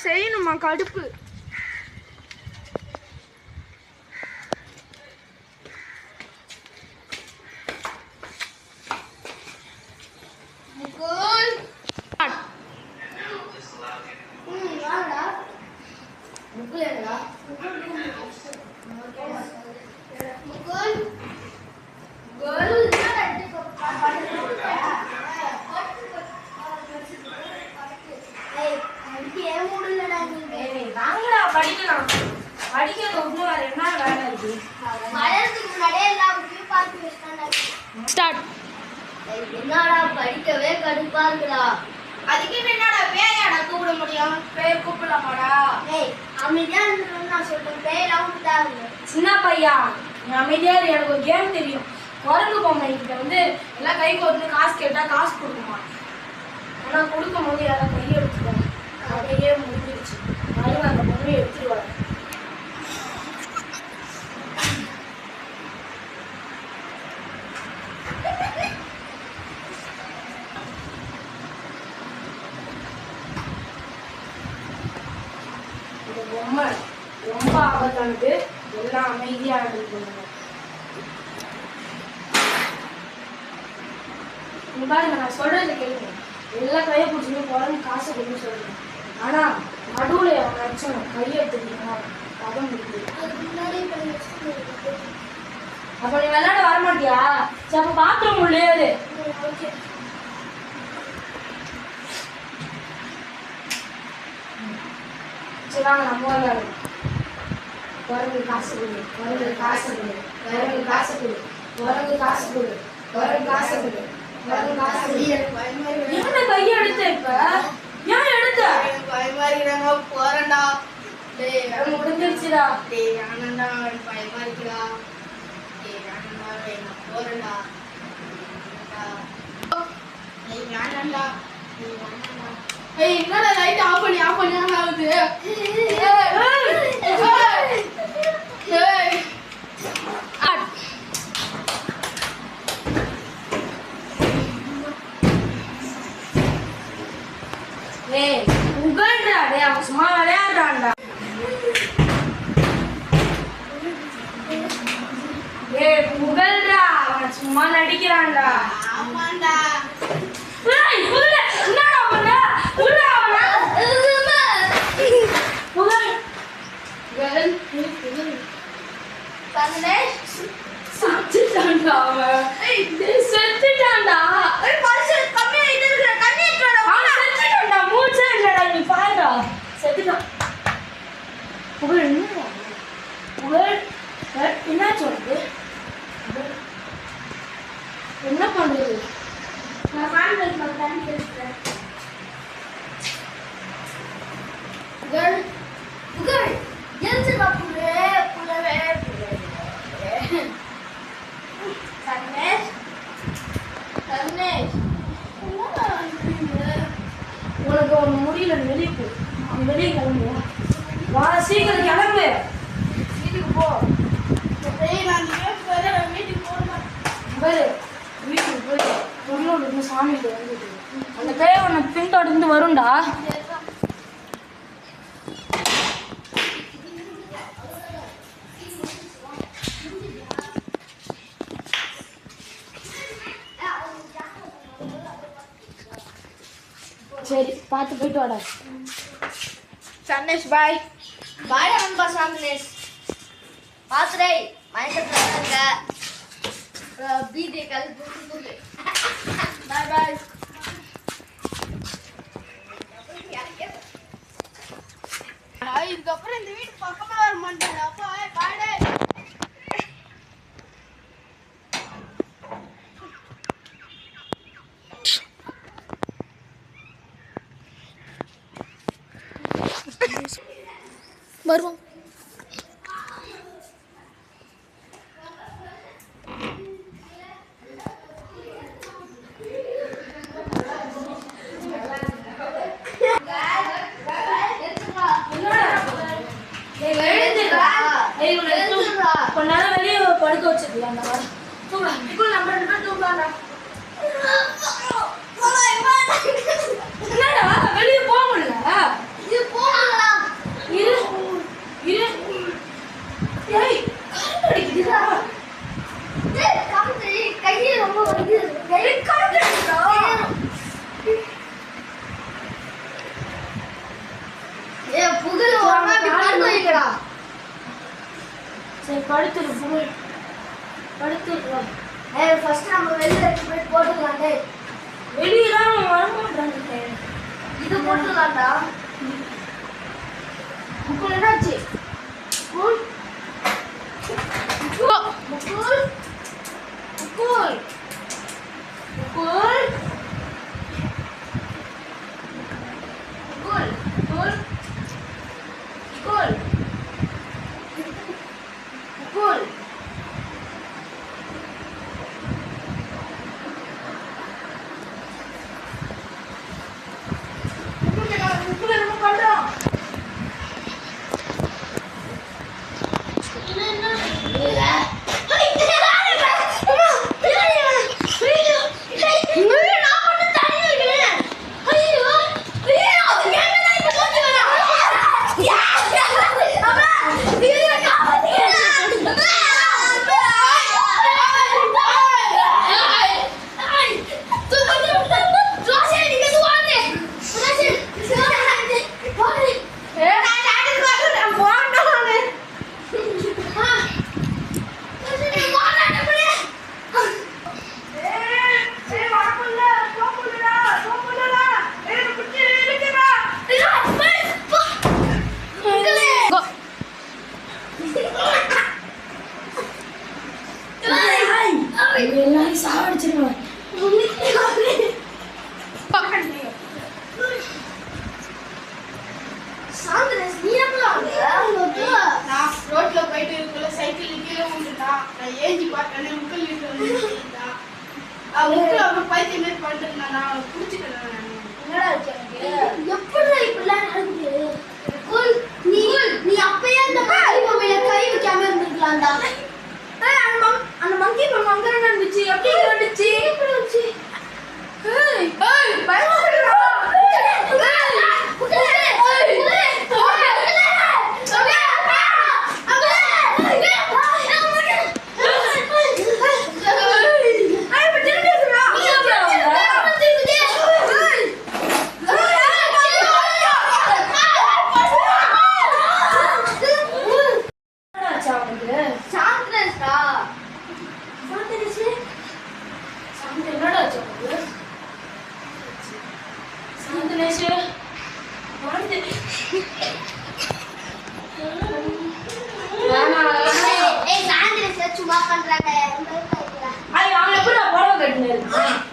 செய்யணுமா கடுப்பு என்னடா படிக்கவே கடுப்பா இருக்குடா. அதுக்கு என்னடா பேயாடா கூப்பிட முடியும்? பேய் கூப்பிடலாமாடா? ஏய் அமைதியா இருக்கணும்னு நான் சொல்றேன். பேயெல்லாம் கூப்பிடாது. சின்ன பையா நீ அமைதியா இரு. எனக்கு ஒரு கேம் தெரியும். குரங்கு பொம்மை கிட்ட வந்து எல்லாம் கை கோர்த்து காசு கேட்டா காசு கொடுக்குமா? ஆனா கொடுக்கும் போது யாரும் கையை எடுத்துட்டாங்க. அதையே முடிஞ்சிருச்சு. அதுவும் அந்த பொம்மையை எடுத்துருவாங்க. பொம்மை ரொம்ப ஆபத்தானது. எல்லாம் அமைதியா இருக்கணும். பாருங்க நான் சொல்றது கேளுங்க. எல்லாம் கையை பிடிச்சிட்டு குழந்தை காசு கொடுன்னு சொல்றேன். ஆனா நடுவுல அவங்க அடிச்சோம் கையை எடுத்துக்கணும். பதம் முடியுது. அப்ப நீ விளையாட வரமாட்டியா? சரி அப்ப பாத்ரூம் உள்ளே சரி வாங்க நம்ம விளையாடுவோம். குரங்கு காசு கொடு, குரங்கு காசு கொடு, குரங்கு காசு கொடு, குரங்கு காசு கொடு, குரங்கு காசு கொடு, குரங்கு காசு கொடு. என்ன கையை எடுத்த? இப்ப ஏன் எடுத்த? பயமா இருக்கிறாங்க. போறேன்டா. டேய் முடிஞ்சிருச்சுடா. டேய் ஆனண்டா பயமா இருக்குடா. டேய் ஆனண்டா நான் போறேன்டா. டேய் ஆனண்டா டேய் ஆனண்டா. ஏய் என்னடா லைட் ஆஃப் பண்ணி ஆகுது? ஏய் உங்கள்டா டேய் அவன் சும்மா விளையாடுறான்டா. ஏய் உங்கள்டா அவன் சும்மா நடிக்கிறான்டா. ஆமாண்டா. ஏய் உள்ள என்னடா பண்ண? உள்ள அவன உங்கள் கரன் தன்னை சத்துட்டான்டா அவன். ஏய் செத்துட்டான்டா. ஏய் பாரு கம்மியா இருக்குற கண்ணி ஏற்றடா. அவன் செத்துட்டான்டா. மூச்சே இல்லடா. நீ பாருடா செத்துட்டான். உங்கள் என்ன உங்கள் என்ன சொல்றது? என்ன பண்றது? நான் ஃபேன் பண்ணி பேசுறேன். உங்கள் உங்கள் எல்சா புலே புலவே புலே சன்னேஷ் சன்னேஷ் உனக்கு ஒன்று முடியல. வெளியே போ. வெளியே கிளம்பு. வா சீக்கிரம் கிளம்பு. வீட்டுக்கு போ. நான் வீட்டுக்கு போகிறேன். பாரு வீட்டுக்கு போய் பொண்ணோடு சாமிகிட்ட வந்துட்டு அந்த பேயை உன்னை பின்தொடர்ந்து வரும்டா. சரி பார்த்து போயிட்டு வாடா. சன்னேஷ் பாய். பாய் அன்பா சன்னேஷ். பாத்துடே மயக்கத்துல இருக்க பீடே கல் போட்டு பாய் பாய். இதுக்கப்புறம் இந்த வீட்டு பக்கமா வர மாட்டேன். அப்பா பாடே வருவோம். கொஞ்ச நேரம் வெளியே படுக்க வச்சிருக்கலாம். தூங்கலாம். இப்போ நம்ம 2 பேரும் தூங்கலாம்டா. படுத்துரு படுத்துருக்கோம். ஃபர்ஸ்ட் நம்ம வெளியே எடுத்து போய் போட்டுக்கலாம். வெளியெல்லாம் வர மாட்டாங்க. இது போட்டுக்கலாம்டா. முக்குள் என்னாச்சு? முக்குள் முக்குள் முக்குள் முக்குள் முக்குள் முக்குள் முக்குள் முக்குள் முக்குள் எல்லாரும் சாவடிச்சிருவாங்க. நான் ரோட்ல போயிட்டு இருக்கல சைக்கிள் கீழே விழுந்துட்டான். நான் ஏஞ்சி பார்த்தேன் முக்கல் வீட்டு வந்து முக்கில் அவங்க பைத்தியம் மாதிரி பண்ணிட்டு நான் குடிச்சிட்டேன். என்னடா எப்படி இப்படிலாம் நடக்குது? நீ அப்பயே அந்த மொபைல கை வைக்காம இருந்திருக்கலாம்டா. அந்த மங்கி பொம்மை அங்க இருந்துச்சு. எப்படி வந்துச்சு? எப்படி வந்துச்சு? ஏய் ஏய் பயமாடா. சும்மா பண்றாங்க. அவன் எப்படி போட கட்டினது?